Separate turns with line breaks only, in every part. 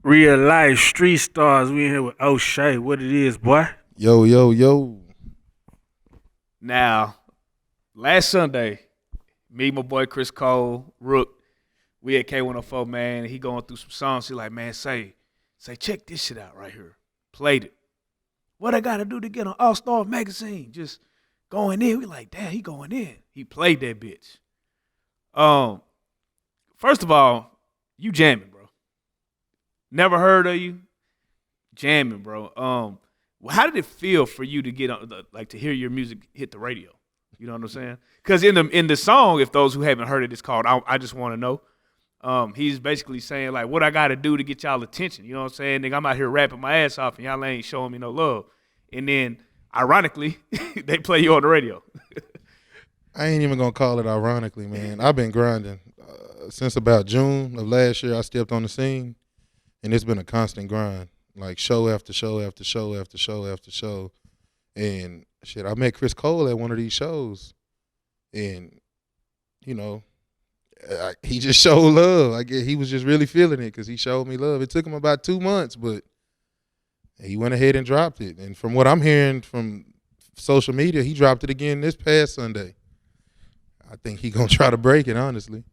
Real life street stars. We in here with O'Shea. What it is, boy?
Yo, yo, yo.
Now, last Sunday, me, my boy Chris Cole, Rook, we at K104, man. He going through some songs. He like, man, say, check this shit out right here. Played it. What I gotta do to get on All Star magazine? Just going in. We like, damn, he going in. He played that bitch. First of all, you jamming, bro. Never heard of you. Jamming, bro. How did it feel for you to get on, to hear your music hit the radio? You know what I'm saying? Because in the song, if those who haven't heard it, it's called I Just Want to Know. He's basically saying, like, what I got to do to get y'all attention. You know what I'm saying? Nigga, I'm out here rapping my ass off, and y'all ain't showing me no love. And then, ironically, they play you on the radio.
I ain't even going to call it ironically, man. I've been grinding. Since about June of last year, I stepped on the scene, and it's been a constant grind. Like show after show after show after show after show. And shit, I met Chris Cole at one of these shows. And, you know, he just showed love. I guess he was just really feeling it because he showed me love. It took him about 2 months, but he went ahead and dropped it. And from what I'm hearing from social media, he dropped it again this past Sunday. I think he going to try to break it, honestly.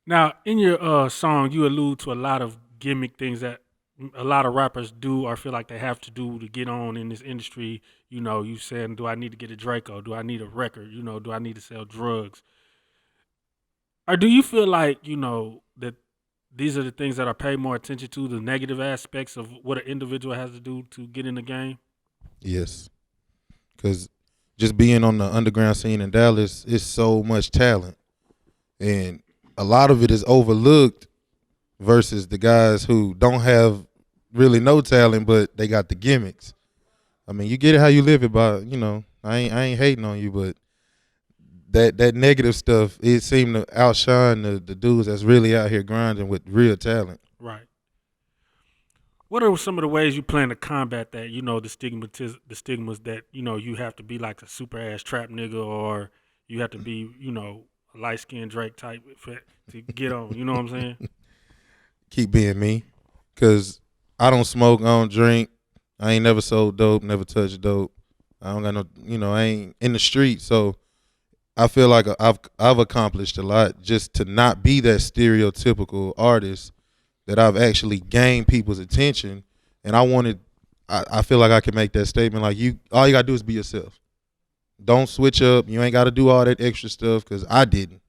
Now, in your song, you allude to a lot of gimmick things that a lot of rappers do or feel like they have to do to get on in this industry. You know, you saying, do I need to get a Draco? Do I need a record? You know, do I need to sell drugs? Or do you feel like, you know, that these are the things that are paid more attention to, the negative aspects of what an individual has to do to get in the game?
Yes. Because just being on the underground scene in Dallas, it's so much talent. And a lot of it is overlooked versus the guys who don't have really no talent, but they got the gimmicks. I mean, you get it how you live it, but, you know, I ain't hating on you, but that negative stuff, it seemed to outshine the dudes that's really out here grinding with real talent.
Right. What are some of the ways you plan to combat that, you know, the stigmas that, you know, you have to be like a super ass trap nigga or you have to be, you know, a light-skinned Drake type to get on, you know what I'm saying?
Keep being me, because I don't smoke, I don't drink, I ain't never sold dope, never touched dope. I don't got no, you know, I ain't in the street, so I feel like I've accomplished a lot just to not be that stereotypical artist, that I've actually gained people's attention, and I feel like I can make that statement like all you gotta do is be yourself. Don't switch up. You ain't gotta do all that extra stuff because I didn't.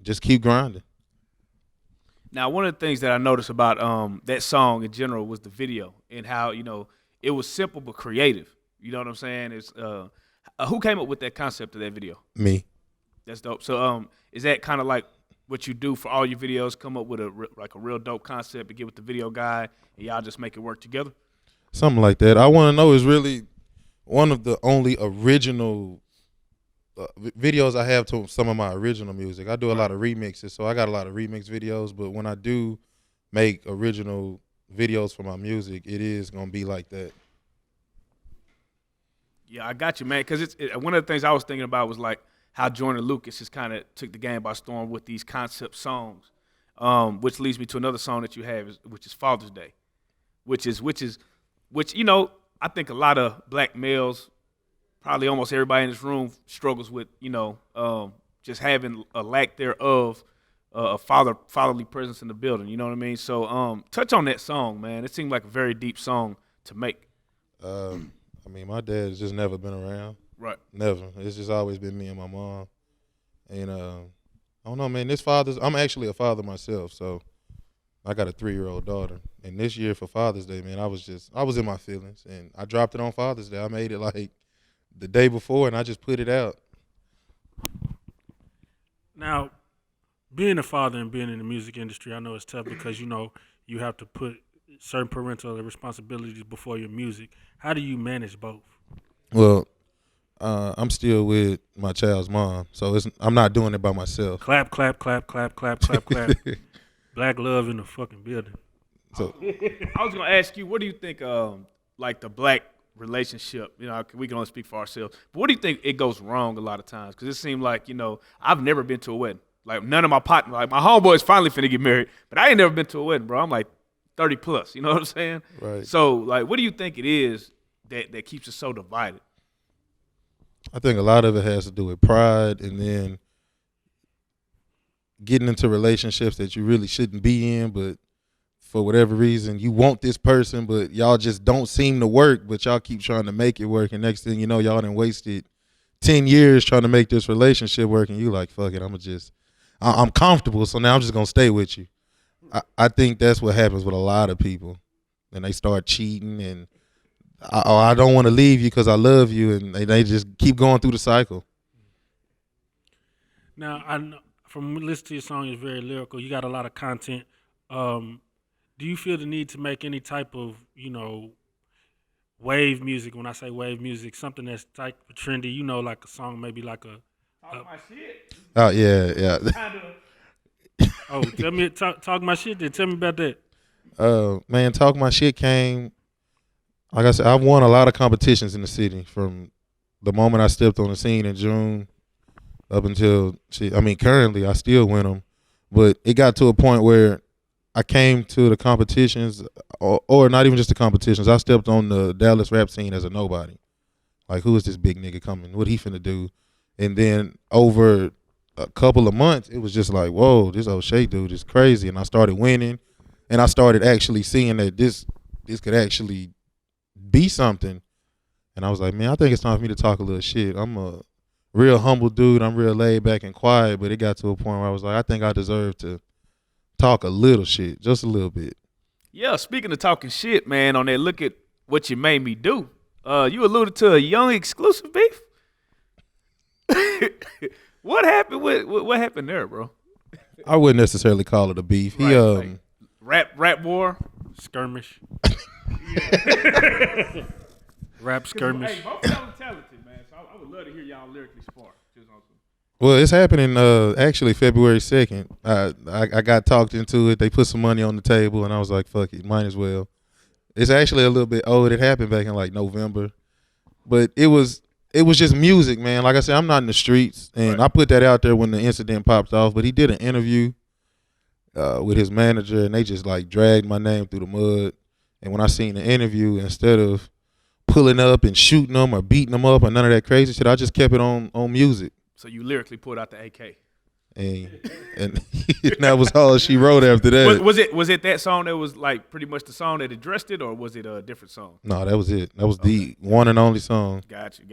Just keep grinding.
Now, one of the things that I noticed about that song in general was the video and how, you know, it was simple but creative. You know what I'm saying? It's who came up with that concept of that video?
Me.
That's dope. So is that kind of like what you do for all your videos, come up with a real dope concept and get with the video guy and y'all just make it work together?
Something like that. I Want to Know is really one of the only original videos I have to some of my original music. I do a lot of remixes, so I got a lot of remix videos, but when I do make original videos for my music, it is going to be like that.
Yeah, I got you, man, because one of the things I was thinking about was like how Jordan Lucas just kind of took the game by storm with these concept songs, which leads me to another song that you have, which is Father's Day, which you know, I think a lot of black males, probably almost everybody in this room struggles with, you know, just having a lack thereof a fatherly presence in the building. You know what I mean? So touch on that song, man. It seemed like a very deep song to make.
I mean, my dad's just never been around.
Right.
Never. It's just always been me and my mom. And I don't know, man. I'm actually a father myself, so I got a 3-year-old daughter. And this year for Father's Day, man, I was in my feelings, and I dropped it on Father's Day. I made it like the day before, and I just put it out.
Now, being a father and being in the music industry, I know it's tough because, you know, you have to put certain parental responsibilities before your music. How do you manage both?
Well, I'm still with my child's mom, so I'm not doing it by myself.
Clap, clap, clap, clap, clap, clap, clap. Black love in the fucking building.
So
I was gonna ask you, what do you think, like the black relationship? You know, we can only speak for ourselves, but what do you think it goes wrong a lot of times? Because it seemed like, you know, I've never been to a wedding. Like none of my partners, like my homeboys finally finna get married, but I ain't never been to a wedding, bro. I'm like 30 plus. You know what I'm saying?
Right.
So like, what do you think it is that keeps us so divided?
I think a lot of it has to do with pride, and then getting into relationships that you really shouldn't be in, but for whatever reason you want this person, but y'all just don't seem to work, but y'all keep trying to make it work, and next thing you know, y'all done wasted 10 years trying to make this relationship work, and you like, fuck it, I'm comfortable, so now I'm just gonna stay with you. I think that's what happens with a lot of people, and they start cheating, and I don't want to leave you because I love you, and they just keep going through the cycle.
Now, I know, from listening to your song, it's very lyrical. You got a lot of content. Do you feel the need to make any type of, wave music? When I say wave music, something that's type of trendy, like a song, maybe like a.
Talk my shit.
Oh yeah.
Oh, talk my shit. Then tell me about that.
Man, Talk My Shit came. Like I said, I've won a lot of competitions in the city from the moment I stepped on the scene in June up until currently I still win them, but it got to a point where I came to the competitions, or not even just the competitions. I stepped on the Dallas rap scene as a nobody. Like, who is this big nigga coming? What he finna do? And then over a couple of months, it was just like, whoa, this O'Shea dude is crazy. And I started winning, and I started actually seeing that this could actually be something. And I was like, man, I think it's time for me to talk a little shit. I'm a real humble dude. I'm real laid back and quiet, but it got to a point where I was like, I think I deserve to talk a little shit, just a little bit.
Yeah, speaking of talking shit, man, on that Look at What You Made Me Do, you alluded to a young exclusive beef. What happened there, bro?
I wouldn't necessarily call it a beef.
Right, like rap war,
skirmish. Rap skirmish.
Hey, both y'all are talented, man. So I would love to hear y'all lyrically spar.
Well, it's happening actually February 2nd. I got talked into it. They put some money on the table, and I was like, fuck it, might as well. It's actually a little bit old. It happened back in like November. But it was just music, man. Like I said, I'm not in the streets, and
Right.
I put that out there when the incident popped off. But he did an interview with his manager, and they just like dragged my name through the mud. And when I seen the interview, instead of pulling up and shooting them or beating them up or none of that crazy shit, I just kept it on music.
So you lyrically pulled out the AK.
And that was all she wrote after that.
Was it that song that was like pretty much the song that addressed it, or was it a different song?
No, that was it. That was the one and only song.
Got you.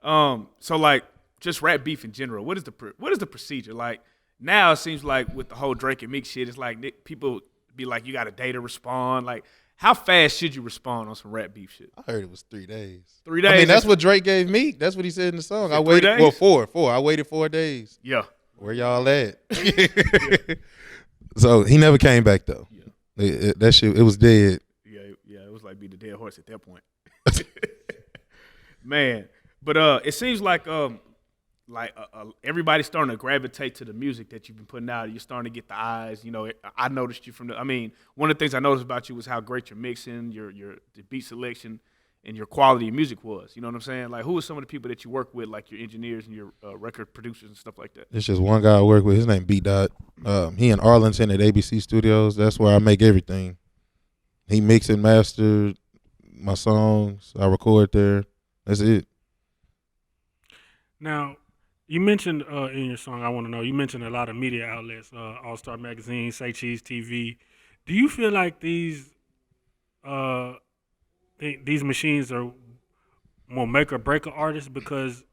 So like just rap beef in general. What is the procedure like? Now it seems like with the whole Drake and Meek shit, it's like people be like, you got a day to respond. Like, how fast should you respond on some rap beef shit?
I heard it was 3 days.
3 days.
I mean, that's what Drake gave me. That's what he said in the song. I waited
3 days?
four. I waited 4 days.
Yeah.
Where y'all at? So he never came back though. Yeah. That shit, it was dead.
Yeah. It was like be the dead horse at that point. Man, but it seems like everybody's starting to gravitate to the music that you've been putting out. You're starting to get the eyes. You know, I noticed you one of the things I noticed about you was how great your mixing, the beat selection, and your quality of music was. You know what I'm saying? Like, who are some of the people that you work with, like your engineers and your record producers and stuff like that?
There's just one guy I work with. His name B Dot. He in Arlington at ABC Studios. That's where I make everything. He mix and master my songs. I record there. That's it.
Now, you mentioned in your song, I Want to Know, you mentioned a lot of media outlets, All Star Magazine, Say Cheese TV. Do you feel like these machines are more make or break an artist? Because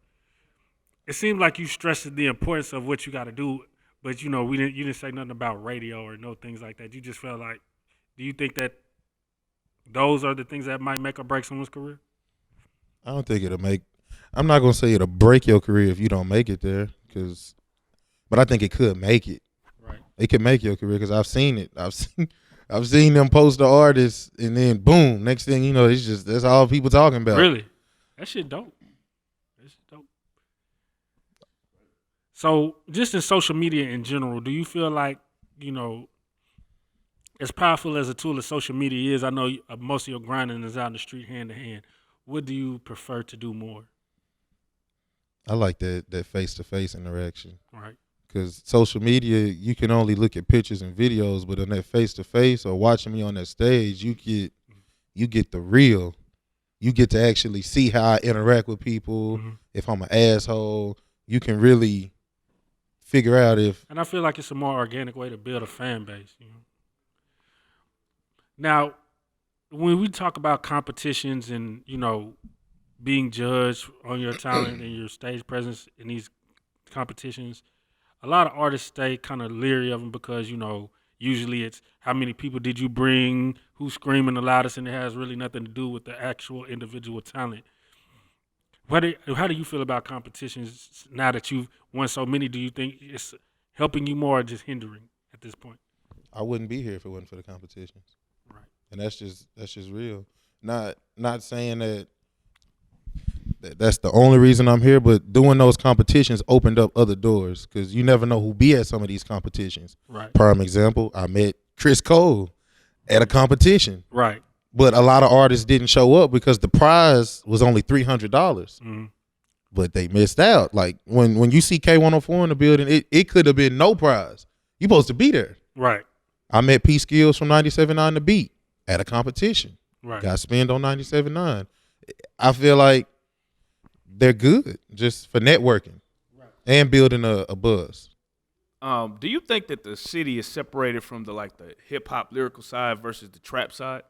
it seems like you stressed the importance of what you got to do, but you didn't say nothing about radio or no things like that. You just felt like, do you think that those are the things that might make or break someone's career?
I don't think I'm not gonna say it'll break your career if you don't make it there, but I think it could make it.
Right.
It could make your career because I've seen it. I've seen them post the artists and then boom, next thing you know, that's all people talking about.
Really? That shit dope. So just in social media in general, do you feel like, as powerful as a tool as social media is, I know most of your grinding is out in the street hand to hand. What do you prefer to do more?
I like that face-to-face interaction.
Right.
Because social media, you can only look at pictures and videos, but on that face to face or watching me on that stage, you get the real. You get to actually see how I interact with people.
Hmm.
If I'm an asshole, you can really figure out if
And I feel like it's a more organic way to build a fan base. Now, when we talk about competitions and being judged on your talent and your stage presence in these competitions, a lot of artists stay kind of leery of them because usually it's how many people did you bring, who's screaming the loudest, and it has really nothing to do with the actual individual talent. How do you feel about competitions now that you've won so many? Do you think it's helping you more or just hindering at this point?
I wouldn't be here if it wasn't for the competitions.
Right.
And that's just real. Not saying that's the only reason I'm here, but doing those competitions opened up other doors because you never know who be at some of these competitions.
Right.
Prime example, I met Chris Cole at a competition,
Right.
but a lot of artists didn't show up because the prize was only $300.
Mm-hmm.
But they missed out. Like when you see K104 in the building, it could have been no prize. You supposed to be there.
Right.
I met P Skills from 97.9 The Beat at a competition.
Right.
Got spent on 97.9. I feel like they're good just for networking and building a buzz.
Do you think that the city is separated from the hip hop lyrical side versus the trap side?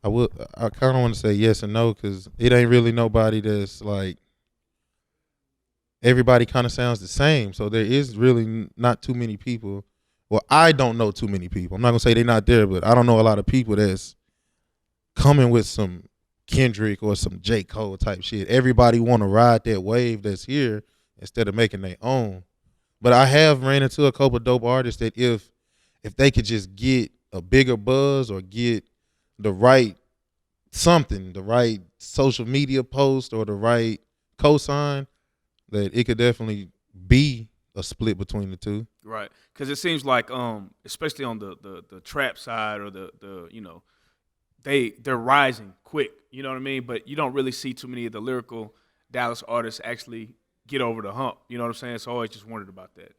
I kind of want to say yes and no because it ain't really nobody that's like everybody kind of sounds the same. So there is really not too many people. Well, I don't know too many people. I'm not gonna say they're not there, but I don't know a lot of people that's coming with some Kendrick or some J. Cole type shit. Everybody want to ride that wave that's here instead of making their own. But I have ran into a couple of dope artists that if they could just get a bigger buzz or get the right something, the right social media post or the right cosign, that it could definitely be a split between the two.
Right, because it seems like, especially on the trap side or they're rising quick. You know what I mean? But you don't really see too many of the lyrical Dallas artists actually get over the hump. You know what I'm saying? So I always just wondered about that.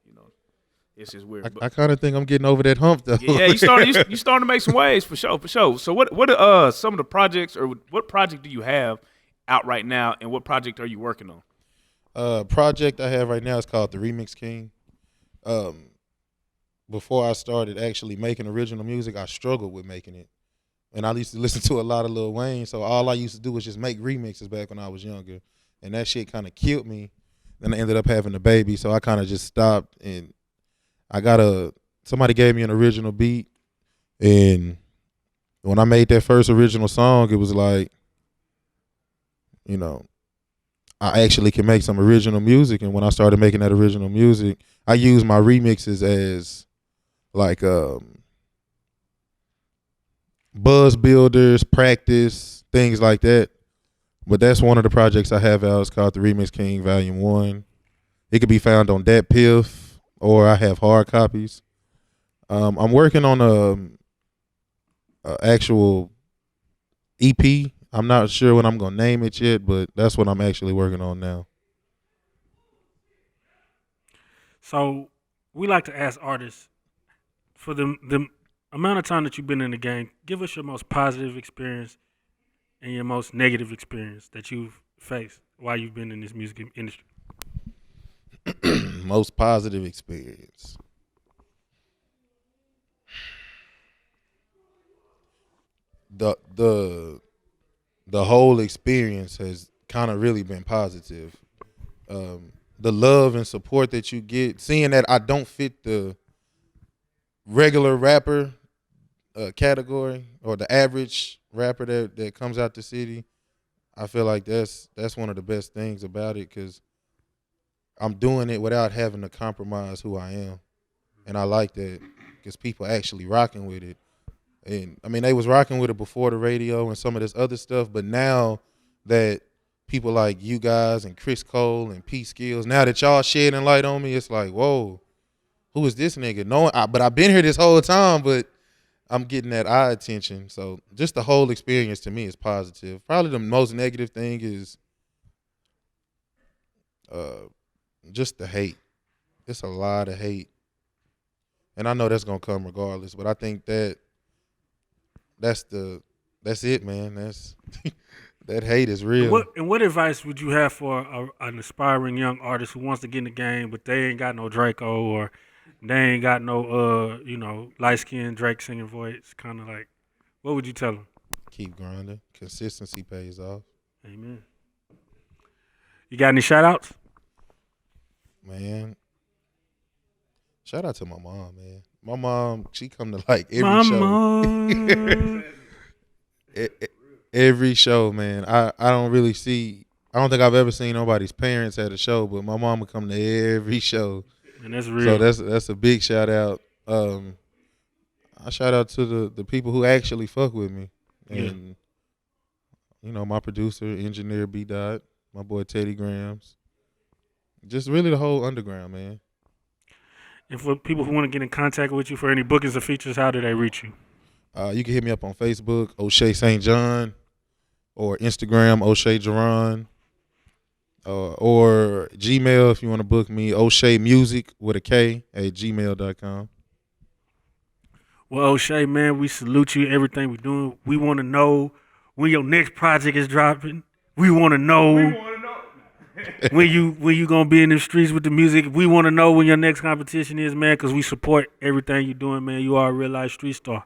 It's just weird.
I kind of think I'm getting over that hump though.
Yeah, you starting to make some waves for sure. So what are some of the projects, or what project do you have out right now, and what project are you working on?
Project I have right now is called The Remix King. Before I started actually making original music, I struggled with making it. And I used to listen to a lot of Lil Wayne, so all I used to do was just make remixes back when I was younger. And that shit kind of killed me. Then I ended up having a baby, so I kind of just stopped. And somebody gave me an original beat. And when I made that first original song, it was like, I actually can make some original music. And when I started making that original music, I used my remixes as like buzz builders, practice, things like that. But that's one of the projects I have out. It's called The Remix King Volume 1. It could be found on Dat Piff, or I have hard copies. I'm working on a actual EP. I'm not sure what I'm going to name it yet, but that's what I'm actually working on now.
So we like to ask artists for the amount of time that you've been in the game, give us your most positive experience and your most negative experience that you've faced while you've been in this music industry.
Most positive experience. The whole experience has kind of really been positive. The love and support that you get, seeing that I don't fit the regular rapper category or the average rapper that comes out the city, I feel like that's one of the best things about it because I'm doing it without having to compromise who I am, and I like that because people actually rocking with it. And I mean, they was rocking with it before the radio and some of this other stuff, but now that people like you guys and Chris Cole and P Skills, now that y'all shedding light on me, it's like, whoa, who is this nigga? But I've been here this whole time, but I'm getting that eye attention. So just the whole experience to me is positive. Probably the most negative thing is just the hate. It's a lot of hate, and I know that's gonna come regardless. But I think that's it, man. That's that hate is real.
What advice would you have for an aspiring young artist who wants to get in the game, but they ain't got no Draco or they ain't got no light skinned Drake singing voice? Kind of like, what would you tell them?
Keep grinding. Consistency pays off.
Amen. You got any shout outs?
Man, shout out to my mom, man. My mom, she come to like every
Mama.
show. Every show, man. I don't really see. I don't think I've ever seen nobody's parents at a show, but my mom would come to every show.
And that's real.
So that's a big shout out. I shout out to the people who actually fuck with me, and my producer, engineer B Dot, my boy Teddy Grams, just really the whole underground, man.
And for people who want to get in contact with you for any bookings or features, how do they reach you?
You can hit me up on Facebook, O'Shea St. John, or Instagram, O'Shea Jerron, or Gmail if you want to book me, O'Shea Music with a K at gmail.com.
Well, O'Shea, man, we salute you. Everything we're doing. We want to know when your next project is dropping. We want to know when you gonna be in the streets with the music. We want to know when your next competition is, man, because we support everything you're doing, man. You are a real life street star.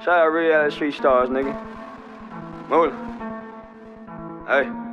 Shout out Reallyfe Street Stars, nigga. Mello. Hey.